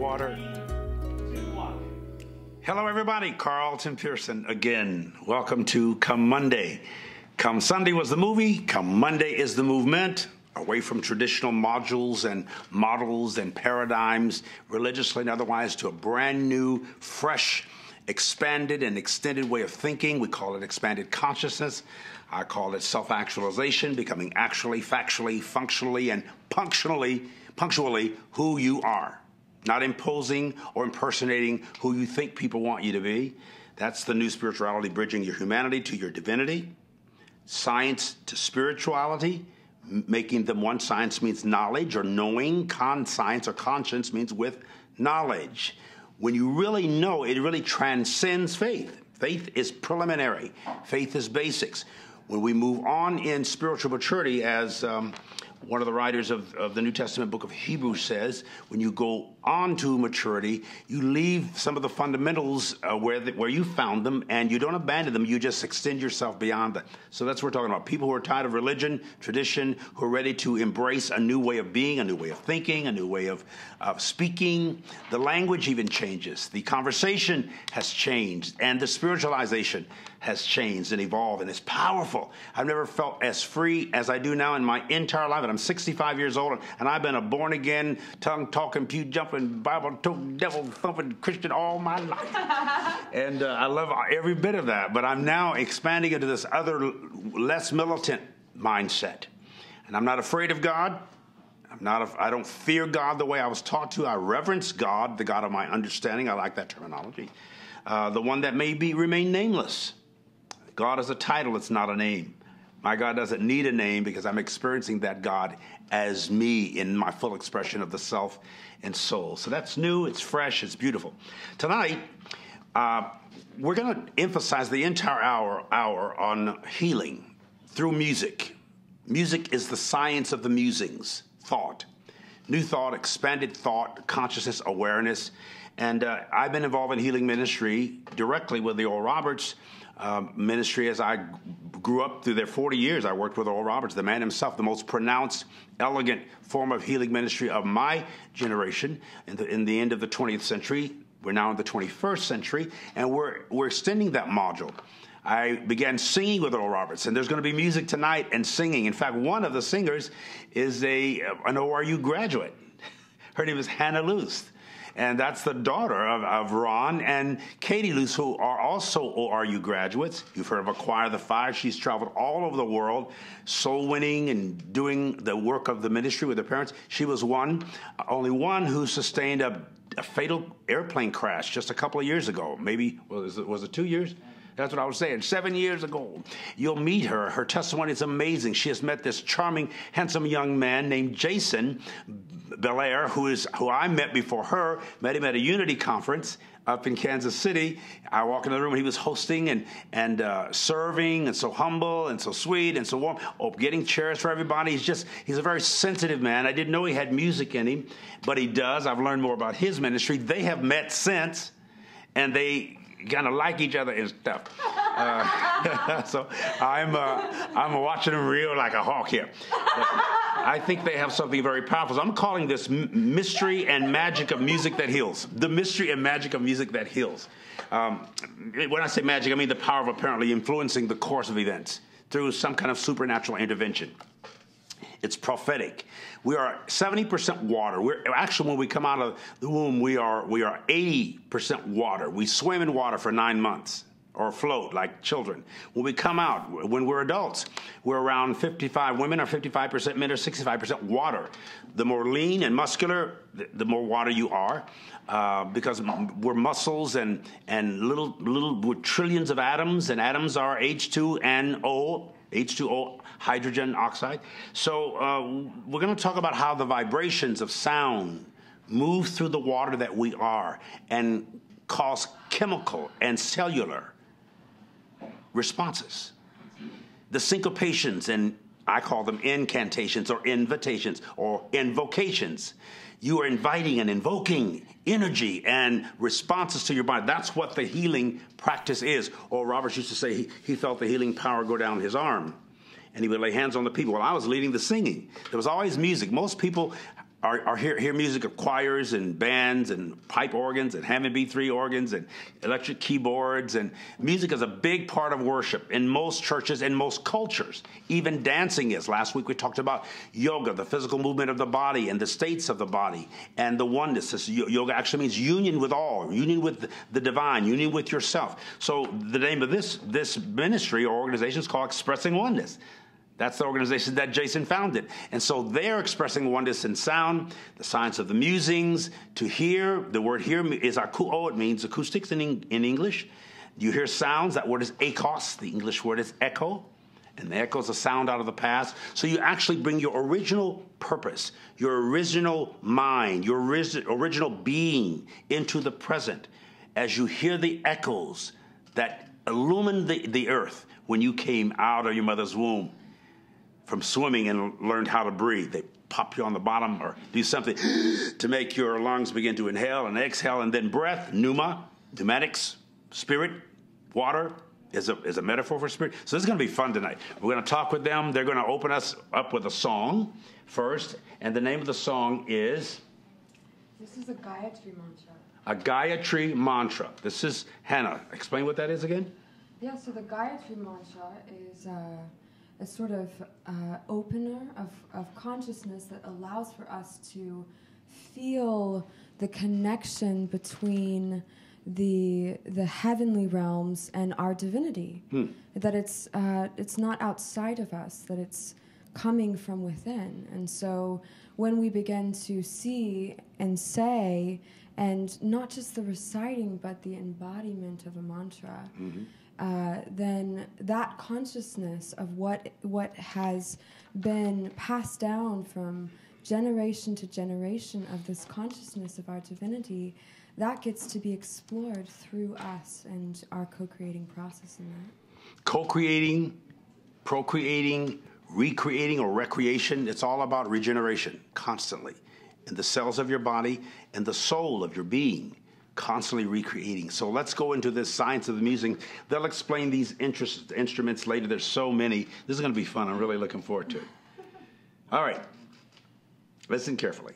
water. Hello, everybody. Carlton Pearson again. Welcome to Come Monday. Come Sunday was the movie. Come Monday is the movement. Away from traditional modules and models and paradigms, religiously and otherwise, to a brand new, fresh, expanded and extended way of thinking. We call it expanded consciousness. I call it self-actualization, becoming actually, factually, functionally, and punctually who you are. Not imposing or impersonating who you think people want you to be. That's the new spirituality, bridging your humanity to your divinity. Science to spirituality, making them one. Science means knowledge or knowing. Science or conscience means with knowledge. When you really know, it really transcends faith. Faith is preliminary. Faith is basics. When we move on in spiritual maturity, as one of the writers of the New Testament book of Hebrews says, when you go on to maturity, you leave some of the fundamentals where you found them, and you don't abandon them. You just extend yourself beyond that. So that's what we're talking about. People who are tired of religion, tradition, who are ready to embrace a new way of being, a new way of thinking, a new way of speaking. The language even changes. The conversation has changed, and the spiritualization has changed and evolved, and it's powerful. I've never felt as free as I do now in my entire life. And I'm 65 years old, and I've been a born-again, tongue-talking, pew-jumping, Bible-toting, devil-thumping Christian all my life. And I love every bit of that. But I'm now expanding into this other, less militant mindset. And I'm not afraid of God. I don't fear God the way I was taught to. I reverence God, the God of my understanding. I like that terminology. The one that may remain nameless. God is a title, it's not a name. My God doesn't need a name because I'm experiencing that God as me in my full expression of the self and soul. So that's new, it's fresh, it's beautiful. Tonight, we're going to emphasize the entire hour on healing through music. Music is the science of the musings, thought. New thought, expanded thought, consciousness, awareness. And I've been involved in healing ministry directly with the Oral Roberts ministry. As I grew up through their 40 years, I worked with Oral Roberts, the man himself, the most pronounced, elegant form of healing ministry of my generation in the end of the 20th century. We're now in the 21st century, and we're extending that module. I began singing with Oral Roberts, and there's going to be music tonight and singing. In fact, one of the singers is an ORU graduate. Her name is Hannah Luce. And that's the daughter of Ron and Katie Luce, who are also ORU graduates. You've heard of Acquire the Fire. She's traveled all over the world, soul winning and doing the work of the ministry with her parents. She was only one who sustained a fatal airplane crash just a couple of years ago. Maybe, was it 2 years? That's what I was saying. 7 years ago. You'll meet her. Her testimony is amazing. She has met this charming, handsome young man named Jason Belair, who I met before her. Met him at a Unity conference up in Kansas City. I walk in the room and he was hosting and serving, and so humble and so sweet and so warm. Getting chairs for everybody. He's a very sensitive man. I didn't know he had music in him, but he does. I've learned more about his ministry. They have met since, and they kind of like each other and stuff. So I'm watching them real like a hawk here. I think they have something very powerful. So I'm calling this mystery and magic of music that heals. The mystery and magic of music that heals. When I say magic, I mean the power of apparently influencing the course of events through some kind of supernatural intervention. It's prophetic. We are 70% water. We're actually, when we come out of the womb, we are 80% water. We swim in water for 9 months, or float like children. When we come out, when we're adults, we're around 55 women are 55% men, or 65% water. The more lean and muscular, the more water you are, because we're muscles and little we're trillions of atoms, and atoms are H2O, hydrogen oxide. So we're going to talk about how the vibrations of sound move through the water that we are and cause chemical and cellular responses. The syncopations, and I call them incantations or invitations or invocations. You are inviting and invoking energy and responses to your body. That's what the healing practice is. Or Roberts used to say he felt the healing power go down his arm, and he would lay hands on the people. Well, I was leading the singing. There was always music. Most people hear music of choirs and bands and pipe organs and Hammond B3 organs and electric keyboards. And music is a big part of worship in most churches and most cultures. Even dancing is. Last week we talked about yoga, the physical movement of the body and the states of the body and the oneness. Yoga actually means union with all, union with the divine, union with yourself. So the name of this ministry or organization is called Expressing Oneness. That's the organization that Jason founded. And so they're expressing oneness in sound, the science of the musings, to hear. The word hear is akuo. It means acoustics in English. You hear sounds. That word is akos. The English word is echo. And the echo is a sound out of the past. So you actually bring your original purpose, your original mind, your original being into the present as you hear the echoes that illumine the earth when you came out of your mother's womb. From swimming and learned how to breathe. They pop you on the bottom or do something to make your lungs begin to inhale and exhale, and then breath, pneumatics, spirit, water is a metaphor for spirit. So this is going to be fun tonight. We're going to talk with them. They're going to open us up with a song first, and the name of the song is? This is a Gayatri mantra. A Gayatri mantra. This is, Hannah, explain what that is again? Yeah, so the Gayatri mantra is a sort of opener of consciousness that allows for us to feel the connection between the heavenly realms and our divinity. That it's not outside of us, that it's coming from within. And so when we begin to see and say, and not just the reciting, but the embodiment of a mantra, then that consciousness of what has been passed down from generation to generation of this consciousness of our divinity, that gets to be explored through us and our co-creating process in that. Co-creating, procreating, recreating, or recreation, it's all about regeneration constantly in the cells of your body and the soul of your being. Constantly recreating. So let's go into this science of the music. They'll explain these instruments later. There's so many. This is going to be fun. I'm really looking forward to it. All right. Listen carefully.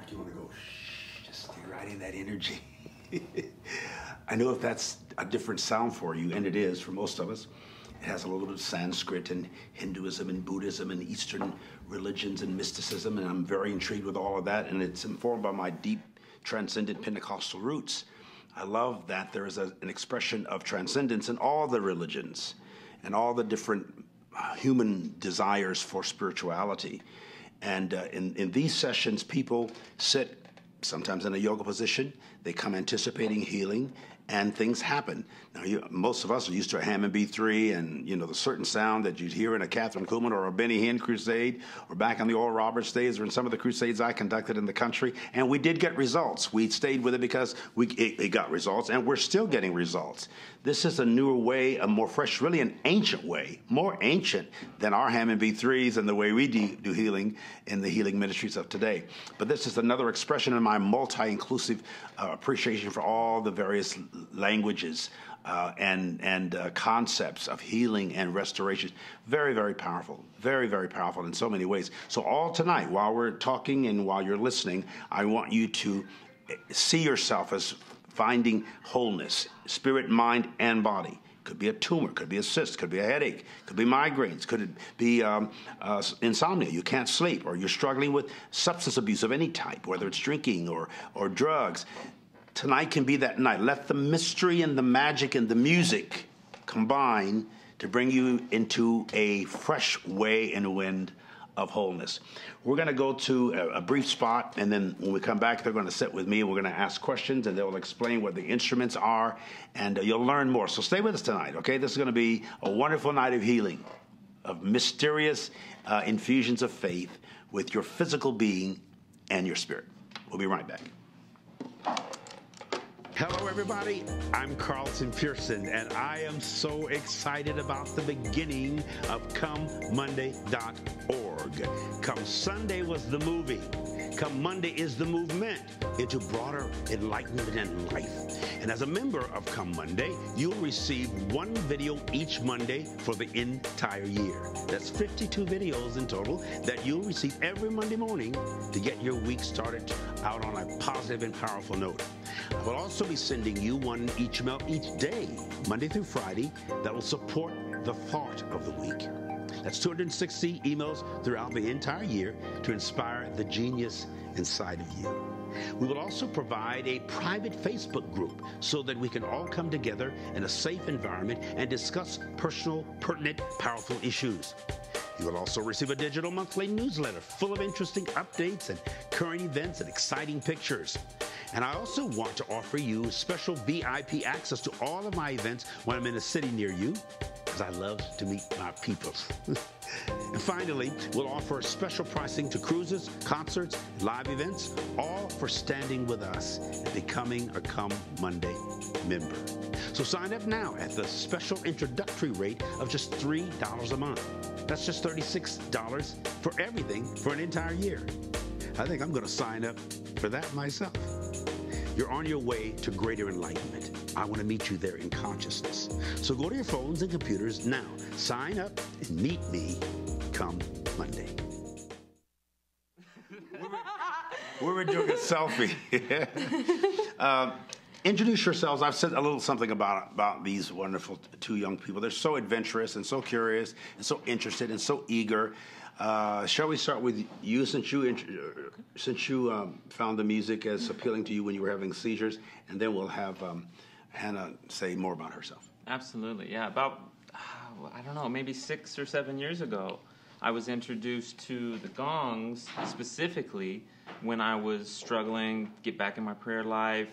Do you want to go, shh, just stay right in that energy? I know if that's a different sound for you, and it is for most of us. It has a little bit of Sanskrit and Hinduism and Buddhism and Eastern religions and mysticism, and I'm very intrigued with all of that, and it's informed by my deep transcendent Pentecostal roots. I love that there is an expression of transcendence in all the religions and all the different human desires for spirituality. And in these sessions, people sit sometimes in a yoga position. They come anticipating healing, and things happen. Now, most of us are used to a Hammond B3 and, the certain sound that you'd hear in a Catherine Kuhlman or a Benny Hinn crusade, or back in the Oral Roberts days, or in some of the crusades I conducted in the country. And we did get results. We stayed with it because it got results, and we're still getting results. This is a newer way, a more fresh, really an ancient way, more ancient than our Hammond B3s and the way we do healing in the healing ministries of today. But this is another expression in my multi-inclusive appreciation for all the various languages and concepts of healing and restoration. Very, very powerful. Very, very powerful in so many ways. So all tonight, while we're talking and while you're listening, I want you to see yourself as finding wholeness, spirit, mind, and body. Could be a tumor, could be a cyst, could be a headache, could be migraines, could be insomnia, you can't sleep, or you're struggling with substance abuse of any type, whether it's drinking or drugs. Tonight can be that night. Let the mystery and the magic and the music combine to bring you into a fresh way and wind of wholeness. We're going to go to a brief spot, and then when we come back, they're going to sit with me. We're going to ask questions, and they'll explain what the instruments are, and you'll learn more. So stay with us tonight, okay? This is going to be a wonderful night of healing, of mysterious infusions of faith with your physical being and your spirit. We'll be right back. Hello, everybody. I'm Carlton Pearson, and I am so excited about the beginning of ComeMonday.org. Come Sunday was the movie. Come Monday is the movement into broader enlightenment and life. And as a member of Come Monday, you'll receive one video each Monday for the entire year. That's 52 videos in total that you'll receive every Monday morning to get your week started out on a positive and powerful note. I will also be sending you one email each day, Monday through Friday, that will support the thought of the week. That's 260 emails throughout the entire year to inspire the genius inside of you. We will also provide a private Facebook group so that we can all come together in a safe environment and discuss personal, pertinent, powerful issues. You will also receive a digital monthly newsletter full of interesting updates and current events and exciting pictures. And I also want to offer you special VIP access to all of my events when I'm in a city near you, because I love to meet my peoples. And finally, we'll offer special pricing to cruises, concerts, live events, all for standing with us and becoming a Come Monday member. So sign up now at the special introductory rate of just $3 a month. That's just $36 for everything for an entire year. I think I'm going to sign up for that myself. You're on your way to greater enlightenment. I want to meet you there in consciousness. So go to your phones and computers now. Sign up and meet me come Monday. We were doing a selfie. Introduce yourselves. I've said a little something about these wonderful two young people. They're so adventurous and so curious and so interested and so eager. Shall we start with you, since you found the music as appealing to you when you were having seizures, and then we'll have Hannah say more about herself. Absolutely, yeah. About, I don't know, maybe 6 or 7 years ago, I was introduced to the gongs specifically when I was struggling to get back in my prayer life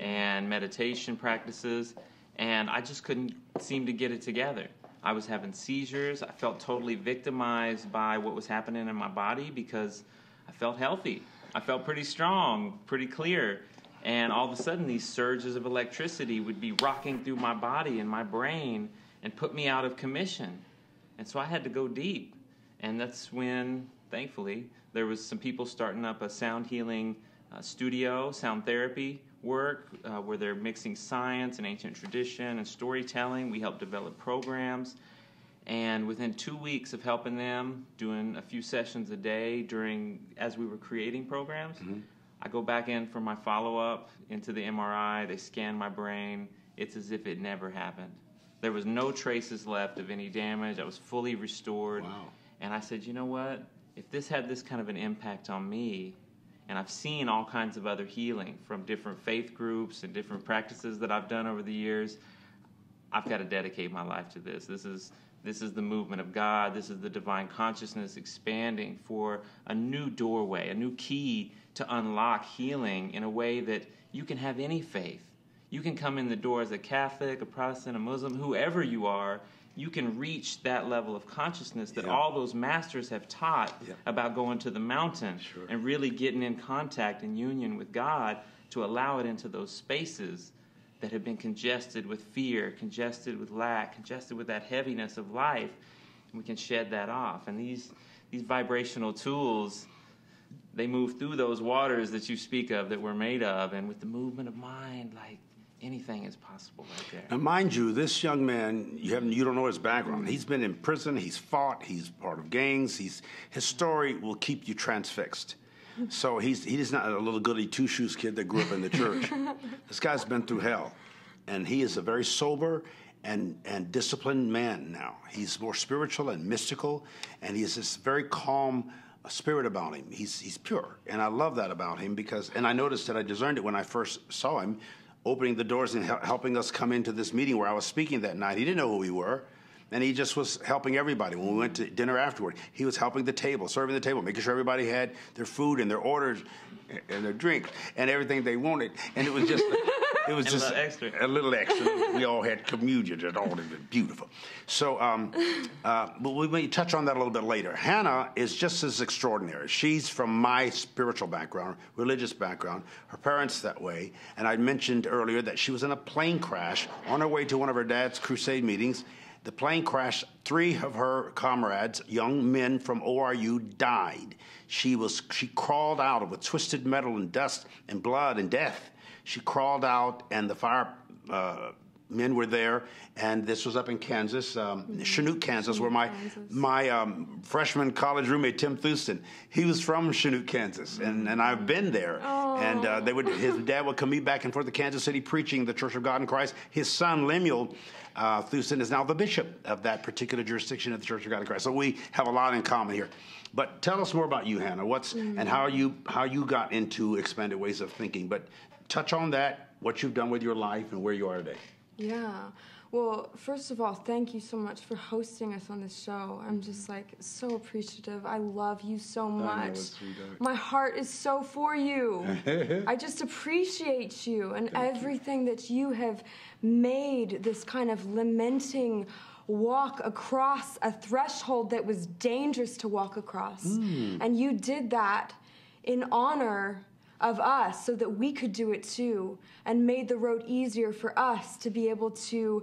and meditation practices, and I just couldn't seem to get it together. I was having seizures. I felt totally victimized by what was happening in my body because I felt healthy. I felt pretty strong, pretty clear. And all of a sudden, these surges of electricity would be rocking through my body and my brain and put me out of commission. And so I had to go deep. And that's when, thankfully, there was some people starting up a sound healing studio, sound therapy work, where they're mixing science and ancient tradition and storytelling. We helped develop programs. And within 2 weeks of helping them, doing a few sessions a day as we were creating programs, I go back in for my follow-up into the MRI. They scan my brain. It's as if it never happened. There was no traces left of any damage. I was fully restored. Wow. And I said, you know what? If this had this kind of an impact on me, and I've seen all kinds of other healing from different faith groups and different practices that I've done over the years, I've got to dedicate my life to this. This is the movement of God. This is the divine consciousness expanding for a new doorway, a new key to unlock healing in a way that you can have any faith. You can come in the door as a Catholic, a Protestant, a Muslim, whoever you are. You can reach that level of consciousness that all those masters have taught about going to the mountain and really getting in contact and union with God to allow it into those spaces that have been congested with fear, congested with lack, congested with that heaviness of life. And we can shed that off. And these vibrational tools, they move through those waters that you speak of that we're made of. And with the movement of mind, like, anything is possible right there. And mind you, this young man, you don't know his background. He's been in prison. He's fought. He's part of gangs. His story will keep you transfixed. So he's not a little goody two-shoes kid that grew up in the church. This guy's been through hell, and he is a very sober and disciplined man now. He's more spiritual and mystical, and he has this very calm spirit about him. He's pure, and I love that about him and I noticed that I discerned it when I first saw him, opening the doors and helping us come into this meeting where I was speaking that night. He didn't know who we were, and he just was helping everybody. When we went to dinner afterward, he was helping the table, serving the table, making sure everybody had their food and their orders and their drinks and everything they wanted. And it was just... It was just a little extra. We all had communion and all. It was beautiful. So, but we may touch on that a little bit later. Hannah is just as extraordinary. She's from my spiritual background, religious background. Her parents that way. And I mentioned earlier that she was in a plane crash on her way to one of her dad's crusade meetings. The plane crashed. 3 of her comrades, young men from ORU, died. She crawled out with twisted metal and dust and blood and death. She crawled out, and the fire men were there, and this was up in Kansas, Chinook, Kansas, where my freshman college roommate, Tim Thuston, he was from Chinook, Kansas, and I've been there. Oh. And his dad would commute back and forth to Kansas City preaching the Church of God in Christ. His son, Lemuel Thuston, is now the bishop of that particular jurisdiction of the Church of God in Christ. So we have a lot in common here. But tell us more about you, Hannah. And how you got into expanded ways of thinking. But touch on that, what you've done with your life and where you are today. Yeah. Well, first of all, thank you so much for hosting us on this show. I'm just so appreciative. I love you so much. My heart is so for you. I just appreciate you and everything that you have made this kind of lamenting walk across a threshold that was dangerous to walk across. And you did that in honor of us so that we could do it too, and made the road easier for us to be able to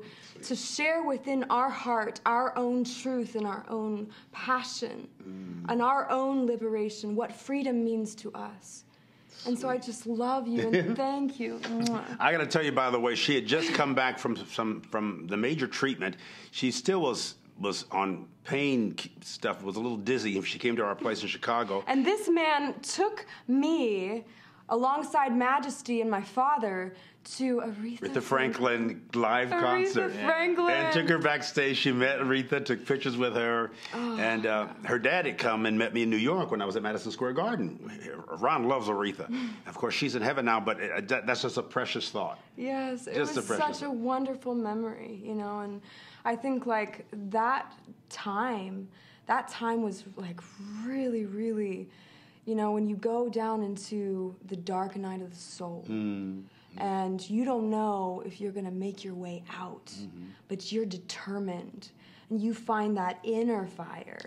share within our heart our own truth and our own passion and our own liberation, what freedom means to us. And so I just love you and thank you. I got to tell you, by the way, she had just come back from the major treatment. She still was on pain stuff, was a little dizzy. She came to our place in Chicago. And this man took me alongside Majesty and my father to Aretha Franklin live concert. Franklin. And took her backstage. She met Aretha, took pictures with her. Oh. And her dad had come and met me in New York when I was at Madison Square Garden. Ron loves Aretha. Of course, she's in heaven now, but that's just a precious thought. Yes, it was such a wonderful memory, and I think that time was really, really, when you go down into the dark night of the soul and you don't know if you're going to make your way out, but you're determined and you find that inner fire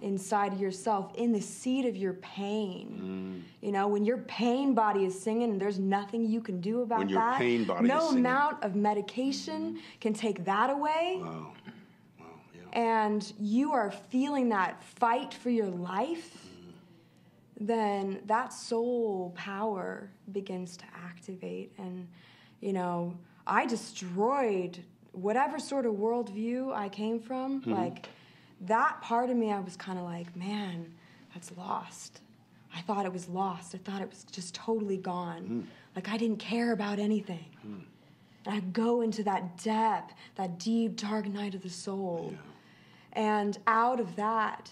inside of yourself in the seat of your pain. When your pain body is singing and there's nothing you can do about that, no amount of medication can take that away. Wow. And you are feeling that fight for your life, then that soul power begins to activate. And, I destroyed whatever sort of worldview I came from. That part of me, I was kind of man, that's lost. I I thought it was lost. I thought it was just totally gone. Like I didn't care about anything. And I go into that depth, that deep, dark night of the soul. Yeah. And out of that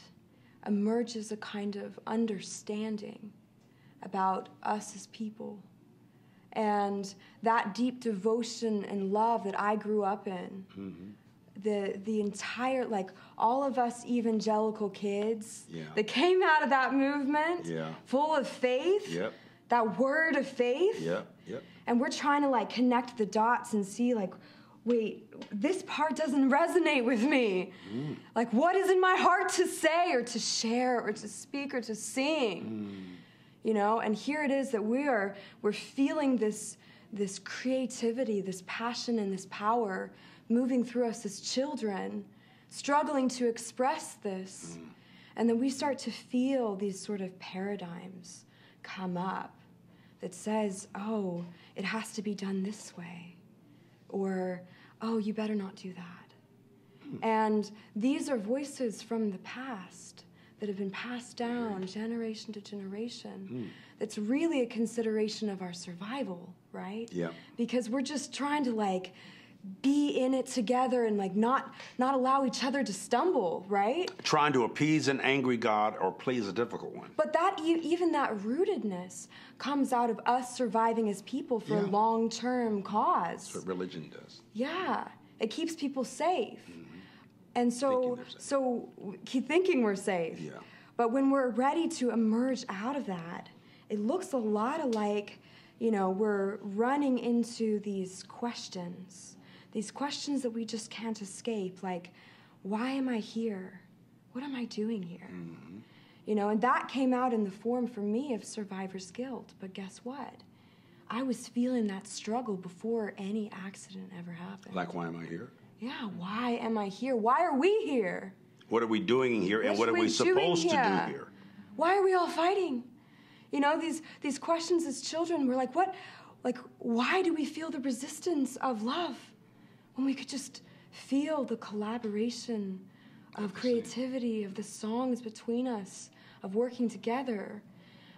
emerges a kind of understanding about us as people. And that deep devotion and love that I grew up in, the entire, like all of us evangelical kids that came out of that movement, full of faith, that word of faith, and we're trying to like connect the dots and see like, wait, this part doesn't resonate with me. Like what is in my heart to say or to share or to speak or to sing? You know, and here it is that we're feeling this creativity, this passion and this power moving through us as children, struggling to express this. And then we start to feel these sort of paradigms come up that says, oh, it has to be done this way. Or, oh, you better not do that. And these are voices from the past that have been passed down generation to generation. That's really a consideration of our survival, right? Yeah. Because we're just trying to like be in it together and like not allow each other to stumble, right? Trying to appease an angry God or please a difficult one. But that even that rootedness comes out of us surviving as people for a long-term cause. That's what religion does. Yeah. It keeps people safe. And so keep thinking we're safe. Yeah. But when we're ready to emerge out of that, it looks a lot like, you know, we're running into these questions that we just can't escape. Like, why am I here? What am I doing here? You know, and that came out in the form for me of survivor's guilt. But guess what? I was feeling that struggle before any accident ever happened. Like, why am I here? Yeah, why am I here? Why are we here? What are we doing here, and what are we supposed to do here? Why are we all fighting? You know, these questions as children, we're like, what? Like, why do we feel the resistance of love when we could just feel the collaboration of creativity, of the songs between us, of working together?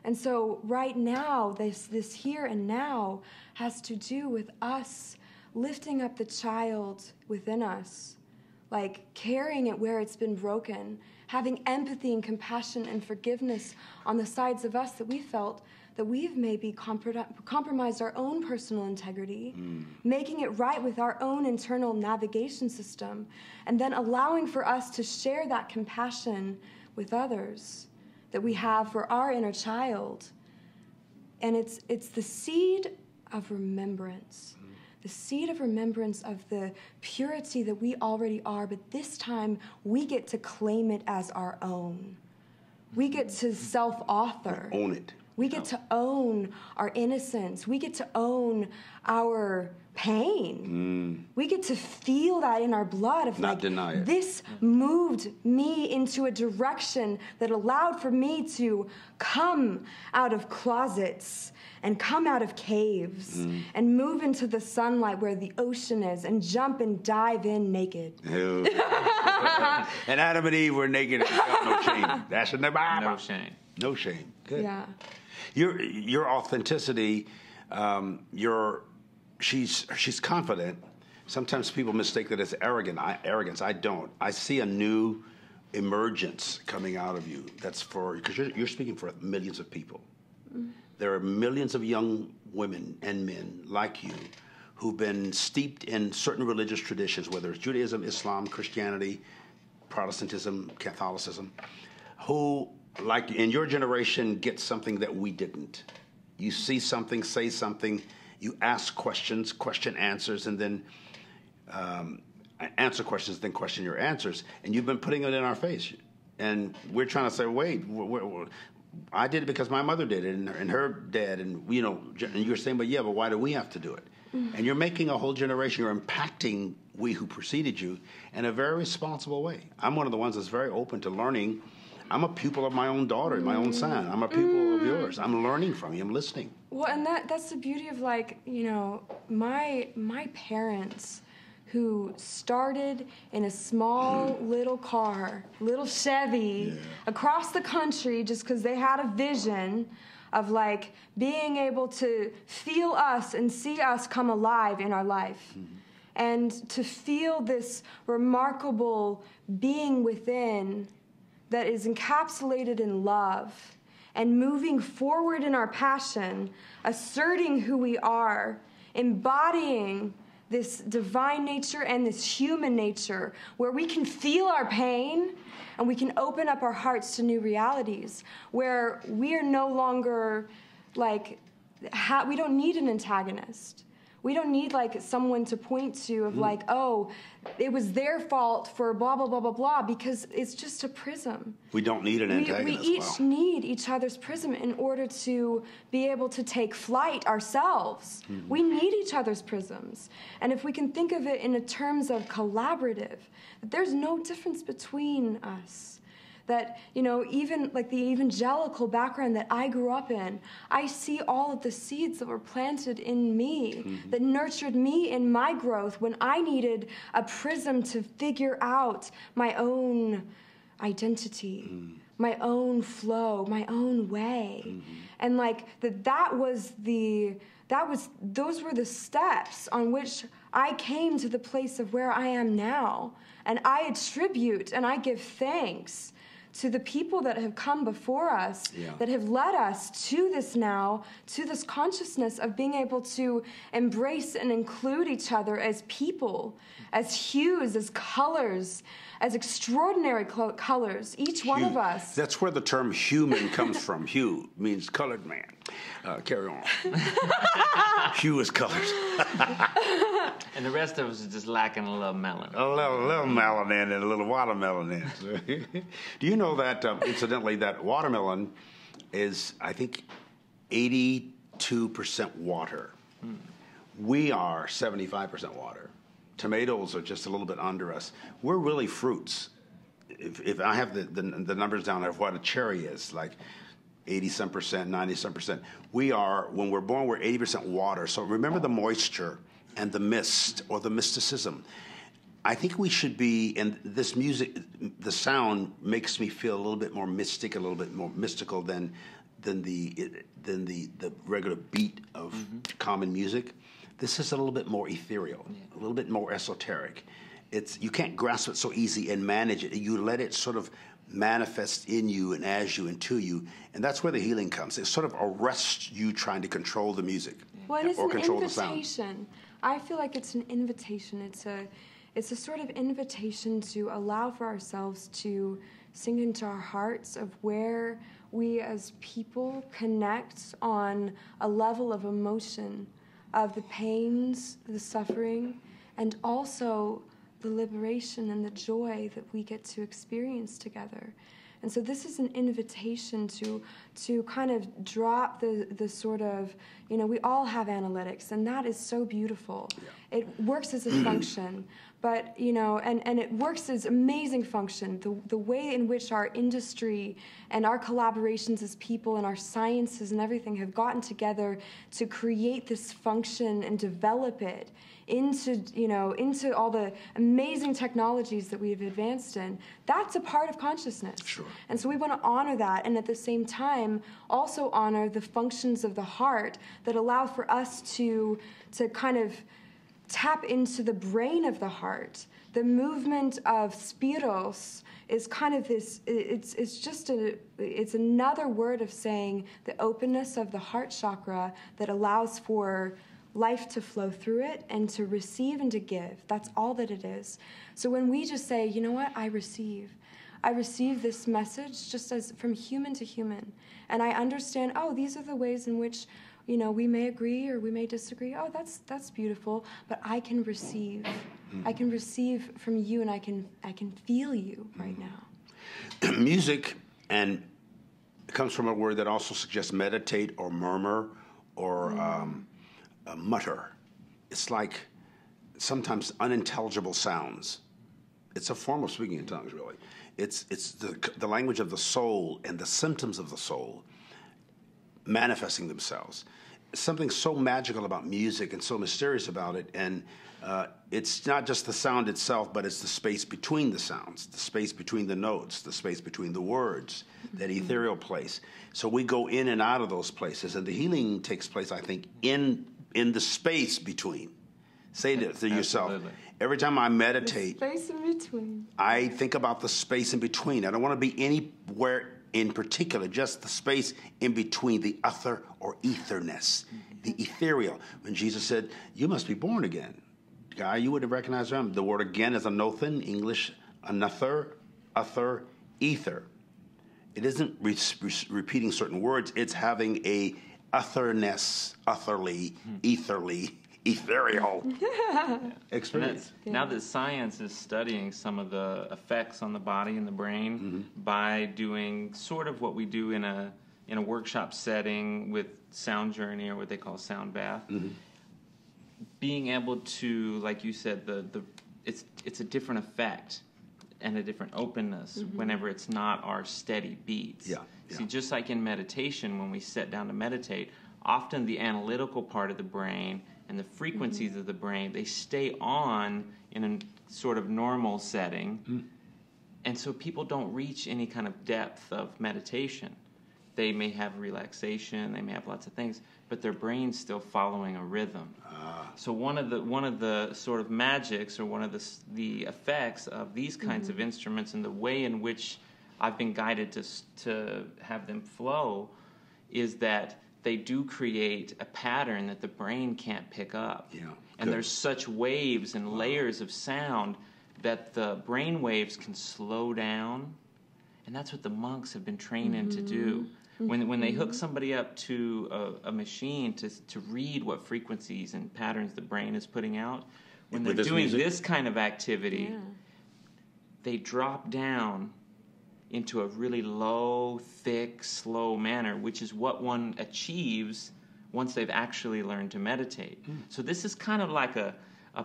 And so right now, this here and now has to do with us lifting up the child within us, like carrying it where it's been broken, having empathy and compassion and forgiveness on the sides of us that we felt that we've maybe compromised our own personal integrity, making it right with our own internal navigation system, and then allowing for us to share that compassion with others that we have for our inner child. And it's the seed of remembrance. The seed of remembrance of the purity that we already are, but this time we get to claim it as our own. We get to self-author. Own it. We get to own our innocence. We get to own our pain. We get to feel that in our blood of not like, deny it. This moved me into a direction that allowed for me to come out of closets and come out of caves and move into the sunlight where the ocean is and jump and dive in naked. And Adam and Eve were naked and felt no shame. That's in the Bible. No shame. No shame. Good. Yeah. Your authenticity, she's confident. Sometimes people mistake that as arrogance. I don't. I see a new emergence coming out of you. That's because you're speaking for millions of people. There are millions of young women and men like you who've been steeped in certain religious traditions, whether it's Judaism, Islam, Christianity, Protestantism, Catholicism, who, like in your generation, get something that we didn't. You see something, say something, you ask questions, question answers, and then answer questions, then question your answers. And you've been putting it in our face. And we're trying to say, wait, I did it because my mother did it, and her dad, and you know, and you're saying, but why do we have to do it? And you're making a whole generation, you're impacting we who preceded you in a very responsible way. I'm one of the ones that's very open to learning. I'm a pupil of my own daughter, my own son. I'm a pupil of yours. I'm learning from you. I'm listening. Well, and that's the beauty of, like, you know, my parents, who started in a small little car, little Chevy, across the country just because they had a vision of like being able to feel us and see us come alive in our life. And to feel this remarkable being within that is encapsulated in love and moving forward in our passion, asserting who we are, embodying this divine nature and this human nature where we can feel our pain and we can open up our hearts to new realities, where we are no longer like, we don't need an antagonist. We don't need like someone to point to of like, oh, it was their fault for blah, blah, blah, blah, blah, because it's just a prism. We don't need an antagonist. We each need each other's prism in order to be able to take flight ourselves. We need each other's prisms. And if we can think of it in terms of collaborative, that there's no difference between us. That, you know, even like the evangelical background that I grew up in, I see all of the seeds that were planted in me, that nurtured me in my growth when I needed a prism to figure out my own identity, my own flow, my own way. And like those were the steps on which I came to the place of where I am now. And I attribute and I give thanks to the people that have come before us, that have led us to this now, to this consciousness of being able to embrace and include each other as people, as hues, as colors, as extraordinary colors, each one of us. That's where the term human comes from. Hue means colored man. Carry on. Hue is colors. And the rest of us is just lacking a little melanin. A little melanin and a little watermelon in. Do you know that, incidentally, that watermelon is, I think, 82% water. We are 75% water. Tomatoes are just a little bit under us. We're really fruits. If I have the numbers down of what a cherry is, like 80-some percent, 90-some percent. We are, when we're born, we're 80% water. So remember the moisture and the mist or the mysticism. I think we should be, and this music, the sound makes me feel a little bit more mystic, a little bit more mystical than the regular beat of common music. This is a little bit more ethereal, a little bit more esoteric. You can't grasp it so easy and manage it. You let it sort of manifest in you and as you and to you, and that's where the healing comes. It sort of arrests you trying to control the music or control the sound. Invitation. I feel like it's an invitation. It's a sort of invitation to allow for ourselves to sink into our hearts of where we as people connect on a level of emotion, of the pains, the suffering, and also the liberation and the joy that we get to experience together. And so this is an invitation to kind of drop the sort of, we all have analytics, and that is so beautiful. Yeah. It works as a function, but, and it works as amazing function. The way in which our industry and our collaborations as people and our sciences and everything have gotten together to create this function and develop it into all the amazing technologies that we've advanced in, that's a part of consciousness. Sure. And so we want to honor that, and at the same time also honor the functions of the heart that allow for us to kind of tap into the brain of the heart. The movement of spiros is kind of this, it's another word of saying the openness of the heart chakra that allows for life to flow through it and to receive and to give. That's all that it is. So when we just say, you know what, I receive this message just as from human to human. And I understand, these are the ways in which, we may agree or we may disagree. Oh, that's beautiful, but I can receive. I can receive from you, and I can feel you right now. Music, and it comes from a word that also suggests meditate or murmur or mutter. It's like sometimes unintelligible sounds. It's a form of speaking in tongues, really. It's the language of the soul and the symptoms of the soul manifesting themselves. something so magical about music and so mysterious about it. And it's not just the sound itself, but it's the space between the sounds, the space between the notes, the space between the words, that ethereal place. So we go in and out of those places, and the healing takes place, I think, in the space between. Say it to yourself. Absolutely. Every time I meditate, The space in between. I think about the space in between. I don't want to be anywhere in particular, just the space in between, the ether or etherness, the ethereal. When Jesus said, "You must be born again," guy, you would have recognized him. The word again is anothen, English, another, ether, ether. It isn't repeating certain words. It's having a etherness, etherly, etherly, ethereal experience. Now that science is studying some of the effects on the body and the brain by doing sort of what we do in a workshop setting with Sound Journey, or what they call sound bath, being able to, like you said, it's a different effect and a different openness whenever it's not our steady beats. Yeah. See, just like in meditation, when we sit down to meditate, often the analytical part of the brain and the frequencies of the brain, they stay on in a sort of normal setting. And so people don't reach any kind of depth of meditation. They may have relaxation, they may have lots of things, but their brain's still following a rhythm. So one of the sort of magics, or one of the effects of these kinds of instruments, and the way in which I've been guided to have them flow, is that they do create a pattern that the brain can't pick up. Yeah, and good. there's such waves and layers of sound that the brain waves can slow down, and that's what the monks have been trained in to do. When they hook somebody up to a machine to read what frequencies and patterns the brain is putting out, when they're doing this kind of activity, they drop down into a really low, thick, slow manner, which is what one achieves once they've actually learned to meditate. So this is kind of like a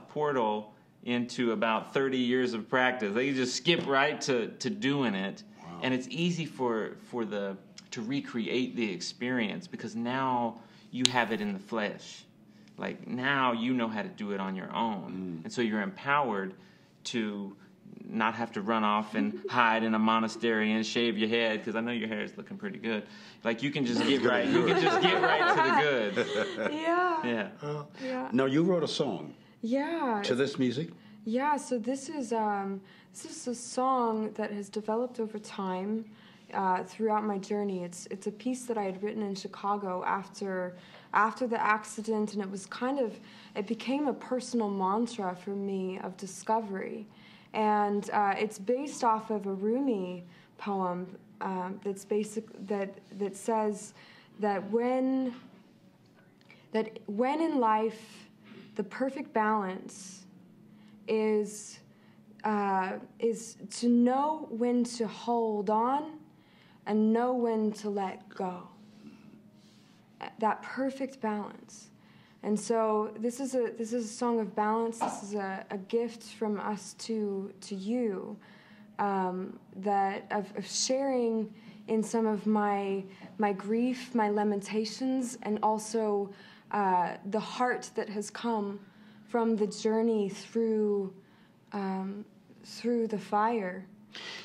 portal into about 30 years of practice. They can just skip right to doing it. Wow. And it's easy to recreate the experience, because now you have it in the flesh. Like, now you know how to do it on your own. And so you're empowered to not have to run off and hide in a monastery and shave your head, because I know your hair is looking pretty good. Like, you can just get right. You can just get right to the good. Yeah. Yeah. Now, you wrote a song to this music? Yeah, so this is a song that has developed over time throughout my journey. It's a piece that I had written in Chicago after the accident, and it became a personal mantra for me of discovery. And it's based off of a Rumi poem that says that when in life the perfect balance is to know when to hold on and know when to let go. That perfect balance. And so this is a song of balance. This is a gift from us to you, that of sharing in some of my grief, my lamentations, and also the heart that has come from the journey through the fire.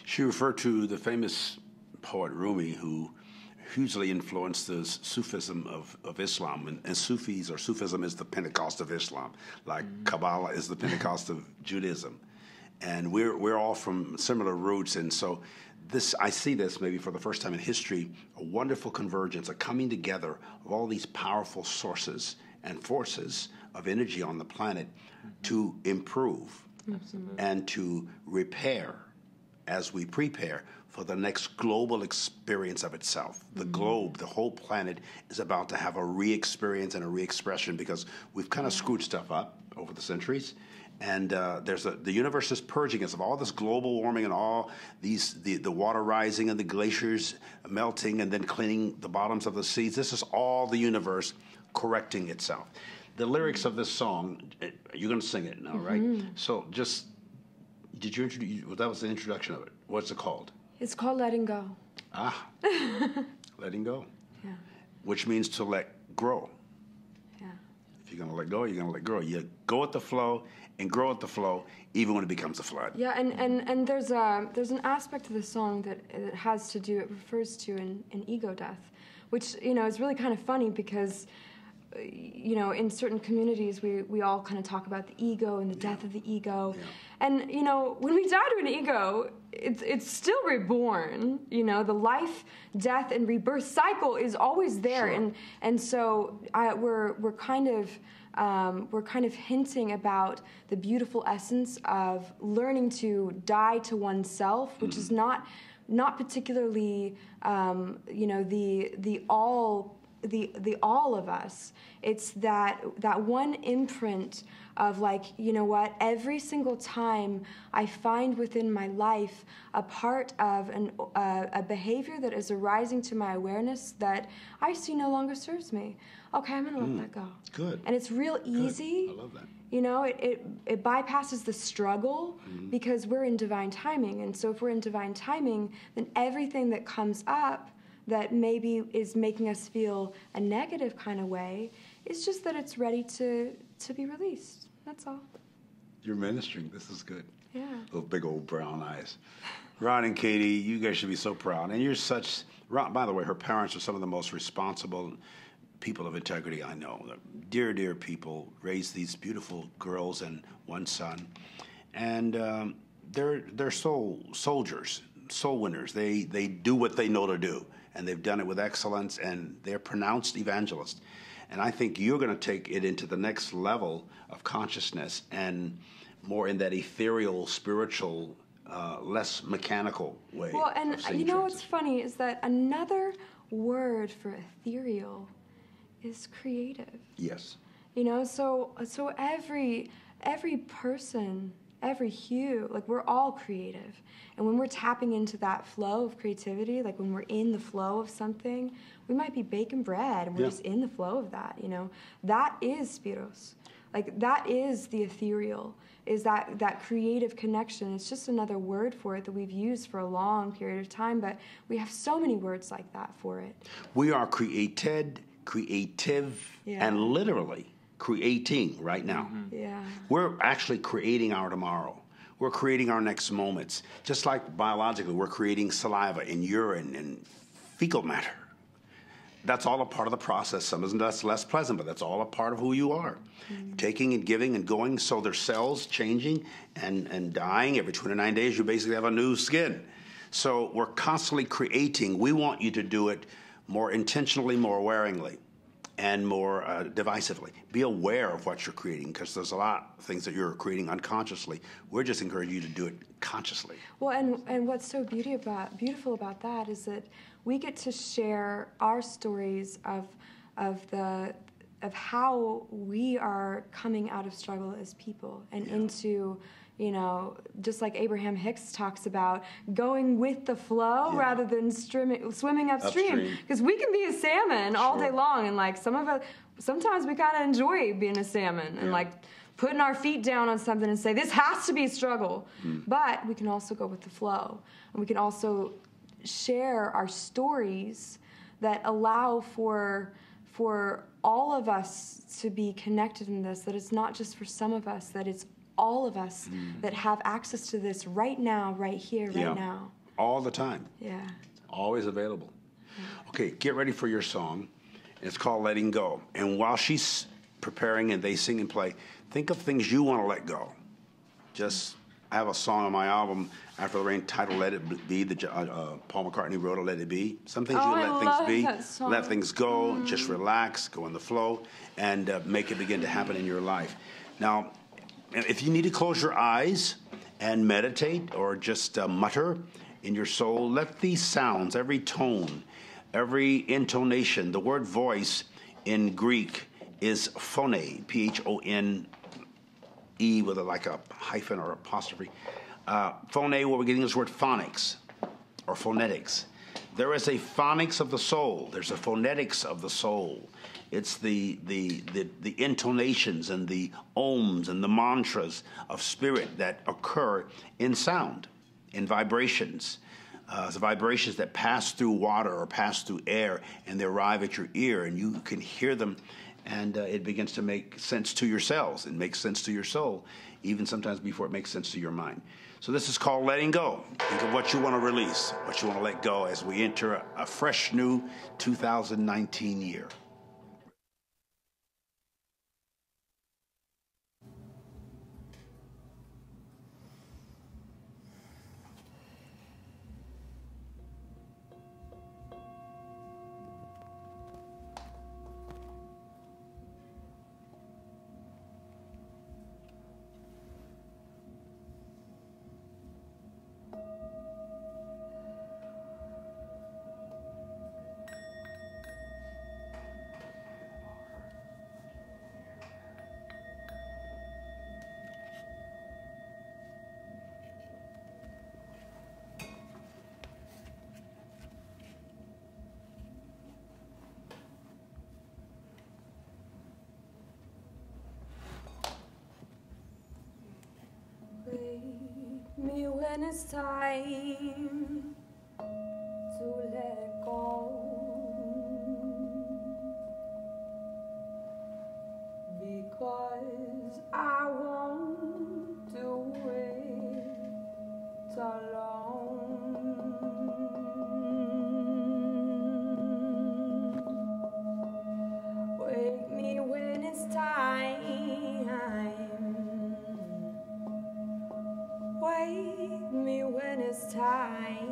She referred to the famous poet Rumi, who hugely influenced the Sufism of Islam. And Sufis, or Sufism, is the Pentecost of Islam, like Kabbalah is the Pentecost of Judaism. And we're all from similar roots. And so I see this maybe for the first time in history, a wonderful convergence, a coming together of all these powerful sources and forces of energy on the planet to improve and to repair as we prepare for the next global experience of itself. The globe, the whole planet, is about to have a re-experience and a re-expression, because we've kind of screwed stuff up over the centuries. And the universe is purging us of all this global warming and all these the water rising and the glaciers melting and then cleaning the bottoms of the seas. This is all the universe correcting itself. The lyrics of this song, you're going to sing it now, right? So just, did you introduce? Well, that was the introduction of it. What's it called? It's called Letting Go. Letting go. Yeah. Which means to let grow. If you're going to let go, you're going to let go. You go with the flow and grow with the flow, even when it becomes a flood. Yeah, and there's an aspect of the song that it has to do, it refers to an ego death, which, is really kind of funny because, in certain communities we all kind of talk about the ego and the death of the ego. Yeah. And, when we die to an ego, it's still reborn. The life, death, and rebirth cycle is always there. Sure. And so we're kind of hinting about the beautiful essence of learning to die to oneself, which is not particularly, the all of us. It's that one imprint of every single time I find within my life a part of a behavior that is arising to my awareness that I see no longer serves me. Okay, I'm gonna let that go. Good. And it's real easy. Good. I love that. It bypasses the struggle because we're in divine timing. And so if we're in divine timing, then everything that comes up that maybe is making us feel a negative kind of way, it's just that it's ready to be released. That's all. You're ministering. This is good. Yeah. Those big old brown eyes. Ron and Katie, you guys should be so proud. And you're such... Ron, by the way, her parents are some of the most responsible people of integrity I know. They're dear, dear people, raised these beautiful girls and one son. And they're soul soldiers, soul winners. They do what they know to do. And they've done it with excellence, and they're pronounced evangelists. And I think you're going to take it into the next level of consciousness and more in that ethereal, spiritual, less mechanical way. Well, and what's funny is that another word for ethereal is creative. Yes. So every person, every hue, we're all creative. And when we're tapping into that flow of creativity, when we're in the flow of something, we might be baking bread and we're just in the flow of that, That is spiros. That is the ethereal, is that creative connection. It's just another word for it that we've used for a long period of time, but we have so many words like that for it. We are created, creative, and literally creating right now. Yeah. We're actually creating our tomorrow. We're creating our next moments. Just like biologically, we're creating saliva and urine and fecal matter. That's all a part of the process. Sometimes that's less pleasant, but that's all a part of who you are. Taking and giving and going, so there's cells changing and dying. Every 29 days, you basically have a new skin. So we're constantly creating. We want you to do it more intentionally, more awaringly, and more divisively. Be aware of what you're creating, because there's a lot of things that you're creating unconsciously. We're just encouraging you to do it consciously. Well, and what's so beautiful about that is that we get to share our stories of how we are coming out of struggle as people and into, just like Abraham Hicks talks about, going with the flow rather than swimming upstream. Because we can be a salmon all day long, and sometimes we kind of enjoy being a salmon and putting our feet down on something and say, this has to be a struggle. But we can also go with the flow, and we can also share our stories that allow for all of us to be connected in this, that it's not just for some of us, that it's all of us that have access to this right now, right here, right now. All the time. Yeah. Always available. Okay, get ready for your song. It's called Letting Go. And while she's preparing and they sing and play, think of things you want to let go. I have a song on my album, After the Rain, titled Let It Be, that Paul McCartney wrote, Let It Be. Some things you let things be, let things go, just relax, go in the flow, and make it begin to happen in your life. Now, if you need to close your eyes and meditate or just mutter in your soul, let these sounds, every tone, every intonation, the word voice in Greek is phone, P-H-O-N-E, with a hyphen or apostrophe. Phone, where we're getting this word phonics or phonetics. There is a phonics of the soul. There's a phonetics of the soul. It's the intonations and the ohms and the mantras of spirit that occur in sound, in vibrations. The vibrations that pass through water or pass through air, and they arrive at your ear, and you can hear them and it begins to make sense to your cells. It makes sense to your soul, even sometimes before it makes sense to your mind. So this is called letting go. Think of what you want to release, what you want to let go as we enter a fresh new 2019 year. Me when it's time to let go, because I won't do it alone. Wake me when it's time. Wake me when it's time.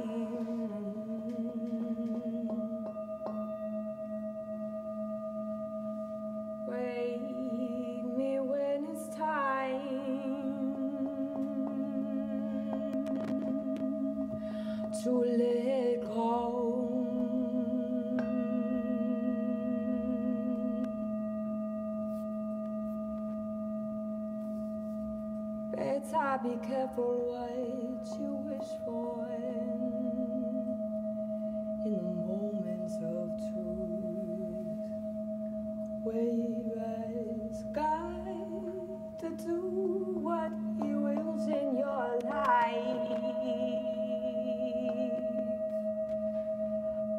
Wake me when it's time to let go. Better be careful what you wish for in the moments of truth, where you ask God to do what He wills in your life.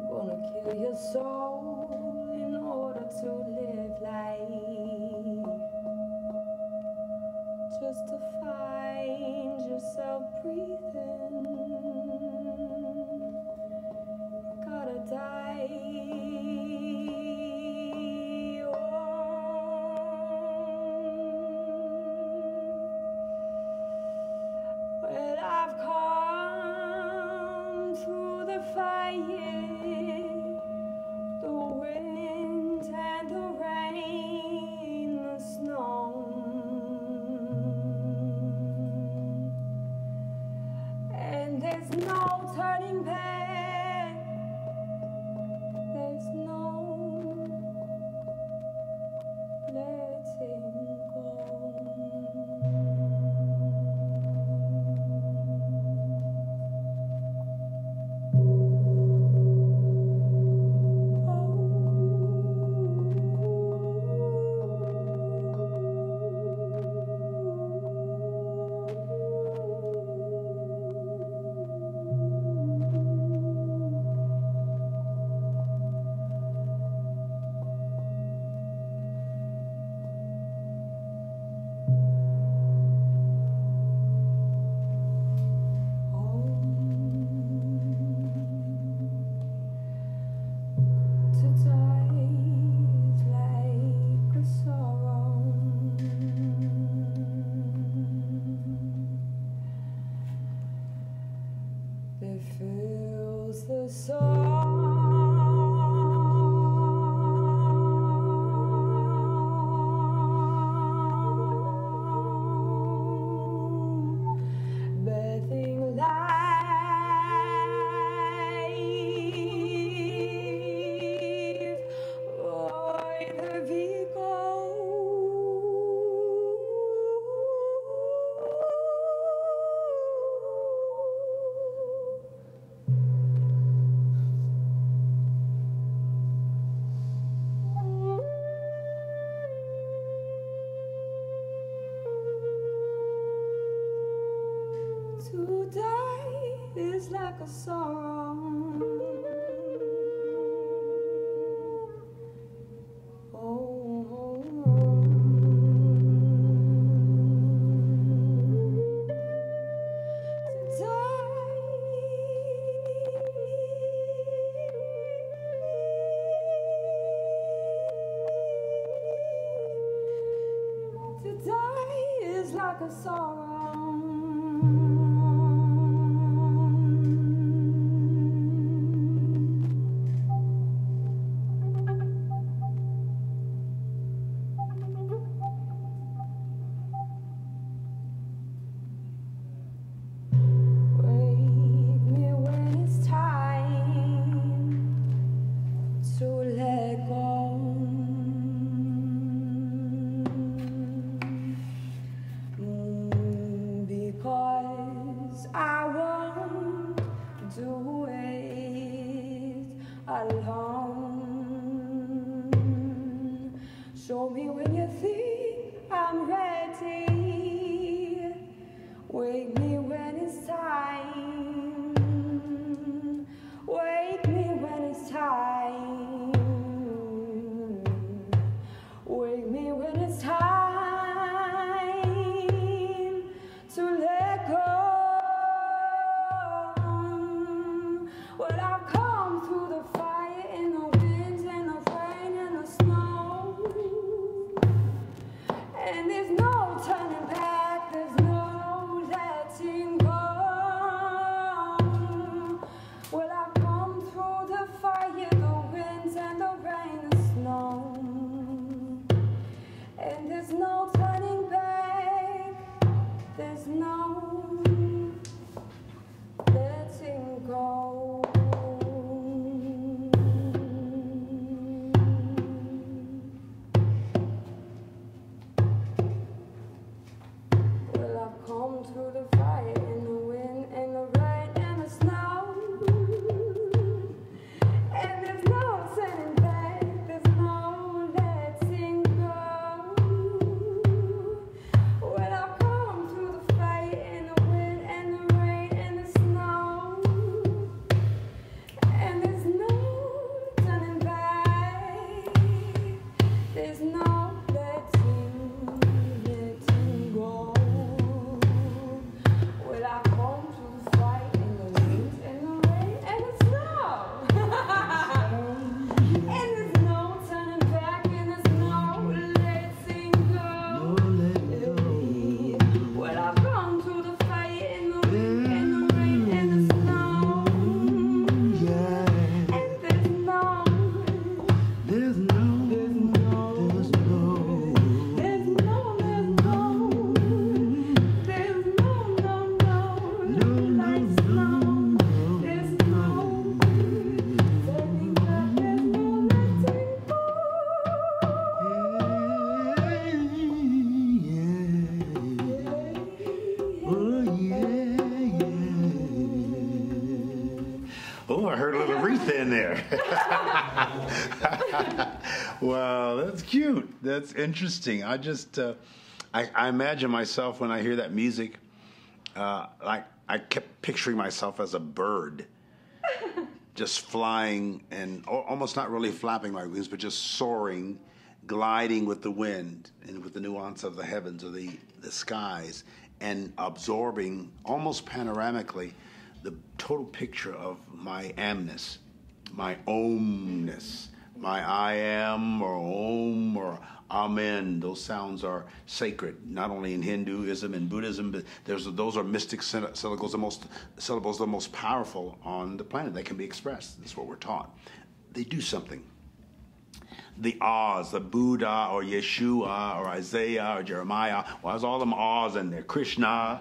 Gonna kill your soul in order to live life, just to find yourself breathing. Gotta die. Well, I've come through the fire, the wind and the rain, the snow. There's no turning back. There's no letting go. Fills the soul. Bathing life, void of ego. To die is like a song. Oh, Well, I've come through the fire and the winds and the rain and the snow. And there's no turning back, there's no letting go. Well, I've come through the fire, the winds and the rain, the snow. And there's no turning back, there's no letting go. Well, I've come through the fire and the wind and the rain and the snow. And there's no turning back, there's no letting go. Well, I've come through the fire and the wind and the rain and the snow. And there's no turning back, there's no letting go. Well, I've come through the fire and the wind and the rain and the snow. And there's no turning back and there's no letting go. Well, I've come through the fire and the wind and the rain and the snow. And there's no There's no, there's no there's no. there's no lights, no. There's no turning back, there's no letting go. Oh, yeah. Oh, I heard a little Aretha in there. Wow, that's cute. That's interesting. I just, I imagine myself when I hear that music, like I kept picturing myself as a bird, just flying and almost not really flapping my wings, but just soaring, gliding with the wind and with the nuance of the heavens or the skies, and absorbing almost panoramically the total picture of my amness, my omness, my I am or om or amen. Those sounds are sacred, not only in Hinduism and Buddhism, but those are mystic syllables, the most powerful on the planet. They can be expressed. That's what we're taught. They do something. The ahs, the Buddha or Yeshua or Isaiah or Jeremiah, well, there's all them ahs in there, Krishna.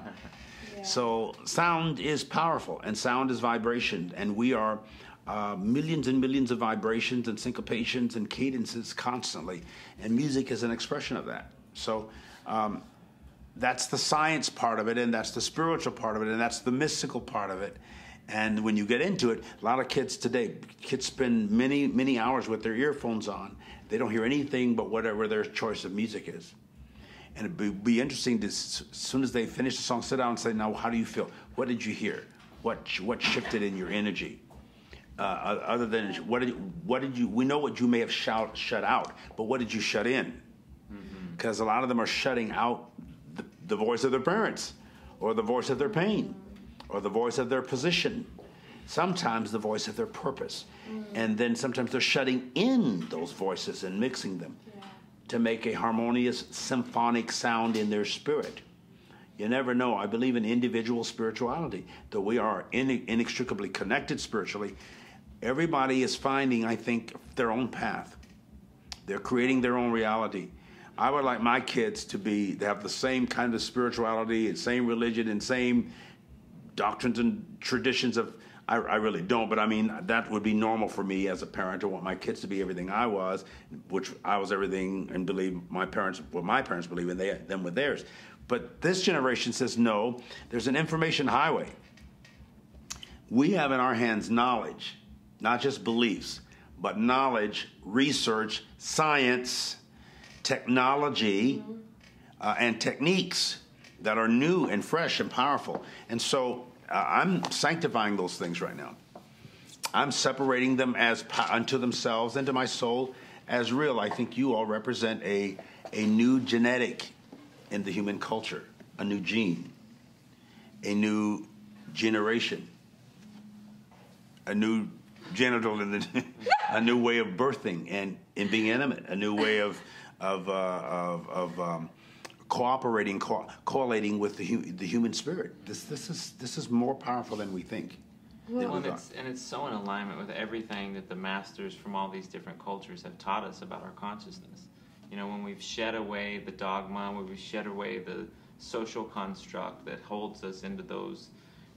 So sound is powerful, and sound is vibration, and we are millions and millions of vibrations and syncopations and cadences constantly, and music is an expression of that. So that's the science part of it, and that's the spiritual part of it, and that's the mystical part of it. And when you get into it, a lot of kids today, spend many, many hours with their earphones on. They don't hear anything but whatever their choice of music is. And it'd be interesting to, as soon as they finish the song, sit down and say, now, how do you feel? What did you hear? What shifted in your energy? Other than, what did you, we know what you may have shut out, but what did you shut in? Because a lot of them are shutting out the voice of their parents, or the voice of their pain, or the voice of their position, sometimes the voice of their purpose. And then sometimes they're shutting in those voices and mixing them to make a harmonious symphonic sound in their spirit. You never know. I believe in individual spirituality, though we are inextricably connected spiritually. Everybody is finding, I think, their own path. They're creating their own reality. I would like my kids to have the same kind of spirituality and same religion and same doctrines and traditions of, I really don't, but I mean, that would be normal for me as a parent to want my kids to be everything I was, which I was everything and believe what my parents believe and them with theirs. But this generation says, no, there's an information highway. We have in our hands knowledge, not just beliefs, but knowledge, research, science, technology, and techniques that are new and fresh and powerful. And so I'm sanctifying those things right now. I'm separating them as unto themselves and to my soul as real. I think you all represent a new genetic in the human culture, a new gene, a new generation, a new genital in the, a new way of birthing and being intimate, a new way of cooperating, correlating with the human spirit. This is more powerful than we think. Well, and it's so in alignment with everything that the masters from all these different cultures have taught us about our consciousness. You know, when we've shed away the dogma, when we've shed away the social construct that holds us into those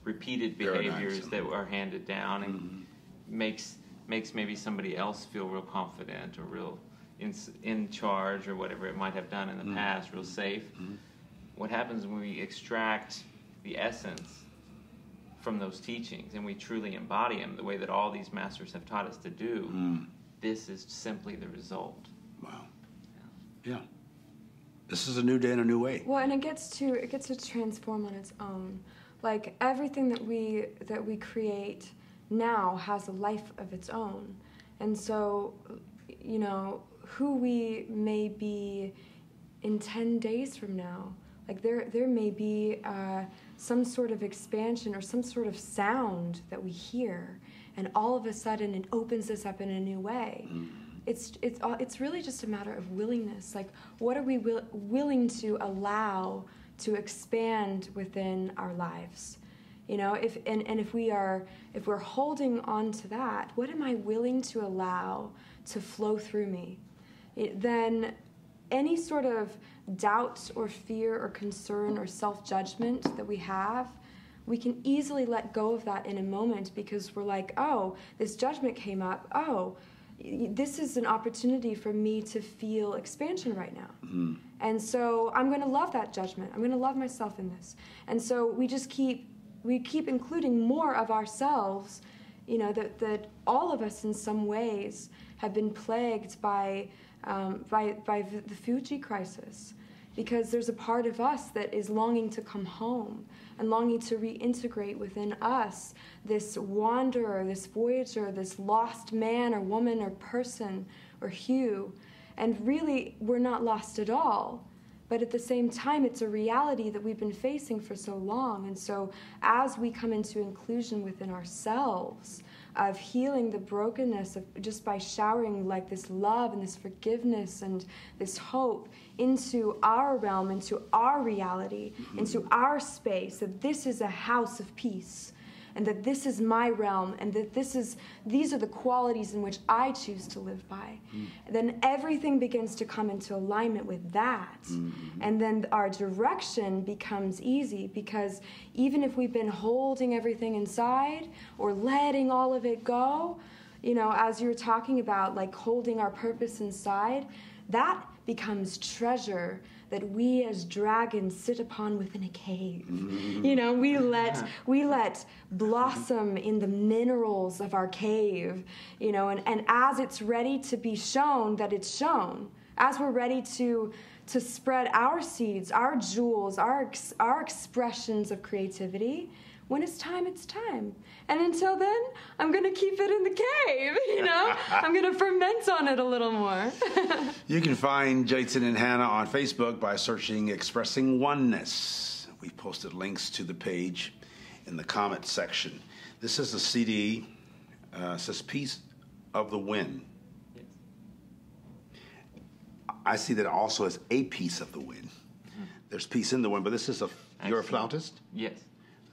repeated behaviors that are handed down and makes maybe somebody else feel real confident or real in charge or whatever it might have done in the past, real safe. What happens when we extract the essence from those teachings and we truly embody them the way that all these masters have taught us to do, this is simply the result. Wow. Yeah. This is a new day in a new way. Well, and it gets to transform on its own. Like everything that we create now has a life of its own. And so, you know, who we may be in 10 days from now, like there may be some sort of expansion or some sort of sound that we hear, and all of a sudden it opens us up in a new way. It's really just a matter of willingness. Like, what are we willing to allow to expand within our lives? You know, if we're holding on to that, what am I willing to allow to flow through me? Then any sort of doubt or fear or concern or self-judgment that we have, we can easily let go of that in a moment, because we're like, oh, this judgment came up. Oh, this is an opportunity for me to feel expansion right now. And so I'm going to love that judgment. I'm going to love myself in this. And so we keep including more of ourselves, you know, that all of us in some ways have been plagued by the Fuji crisis, because there's a part of us that is longing to come home and longing to reintegrate within us this wanderer, this voyager, this lost man or woman or person or hue. And really, we're not lost at all. But at the same time, it's a reality that we've been facing for so long. And so as we come into inclusion within ourselves, of healing the brokenness of just by showering like this love and this forgiveness and this hope into our realm, into our reality, into our space, that this is a house of peace, and that this is my realm, and that these are the qualities in which I choose to live by. Then everything begins to come into alignment with that. And then our direction becomes easy, because even if we've been holding everything inside or letting all of it go, you know, as you were talking about, like holding our purpose inside, that becomes treasure that we as dragons sit upon within a cave. You know, we let blossom in the minerals of our cave, you know, and as it's ready to be shown, that it's shown. As we're ready to spread our seeds, our jewels, our expressions of creativity, when it's time, it's time. And until then, I'm going to keep it in the cave, you know? I'm going to ferment on it a little more. You can find Jason and Hannah on Facebook by searching Expressing Oneness. We've posted links to the page in the comment section. This is a CD. It says Piece of the Wind. Yes. I see that also as a piece of the wind. There's peace in the wind, but this is you're a flautist? Yes.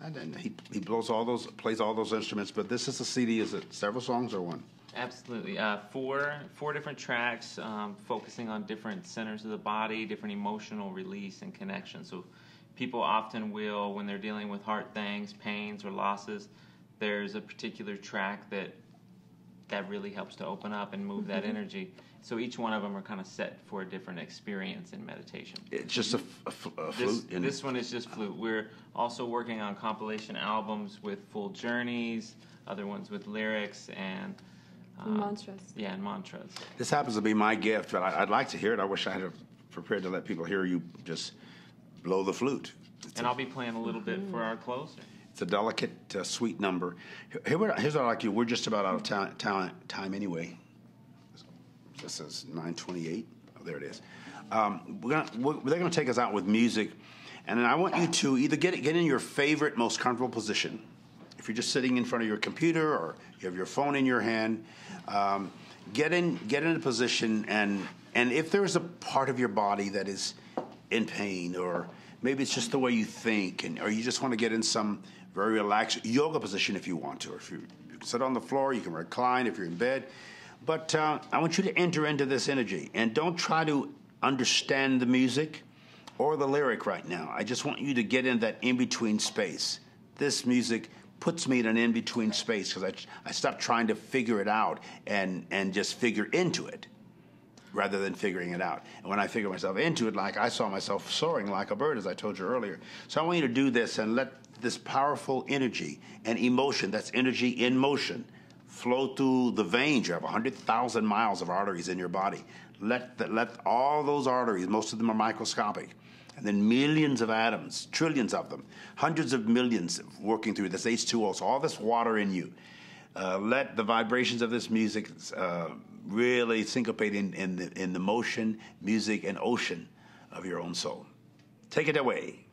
And then he plays all those instruments, but this is a CD. Is it several songs or one? Absolutely. Four different tracks, focusing on different centers of the body, different emotional release and connection. So people often will, when they're dealing with hard things, pains or losses, there's a particular track that really helps to open up and move that energy. So each one of them are kind of set for a different experience in meditation. It's just a flute? This one is just flute. We're also working on compilation albums with full journeys, other ones with lyrics, and mantras. Yeah, and mantras. This happens to be my gift, but I'd like to hear it. I wish I had prepared to let people hear you just blow the flute. I'll be playing a little bit for our closer. It's a delicate, sweet number. Here's what I like to do. We're just about out of time anyway. This is 9:28. Oh, there it is. They're going to take us out with music, and then I want you to either get in your favorite, most comfortable position, if you're just sitting in front of your computer or you have your phone in your hand, get in a position, and if there's a part of your body that is in pain, or maybe it's just the way you think, or you just want to get in some very relaxed yoga position if you want to. Or if you can sit on the floor, you can recline if you're in bed. But I want you to enter into this energy, and don't try to understand the music or the lyric right now. I just want you to get in that in-between space. This music puts me in an in-between space because I stopped trying to figure it out and just figure into it rather than figuring it out. And when I figure myself into it, like I saw myself soaring like a bird, as I told you earlier. So I want you to do this and let this powerful energy and emotion, that's energy in motion, flow through the veins. You have 100,000 miles of arteries in your body. Let all those arteries, most of them are microscopic, and then millions of atoms, trillions of them, hundreds of millions working through this H2O, so all this water in you. Let the vibrations of this music really syncopate in the motion, music, and ocean of your own soul. Take it away.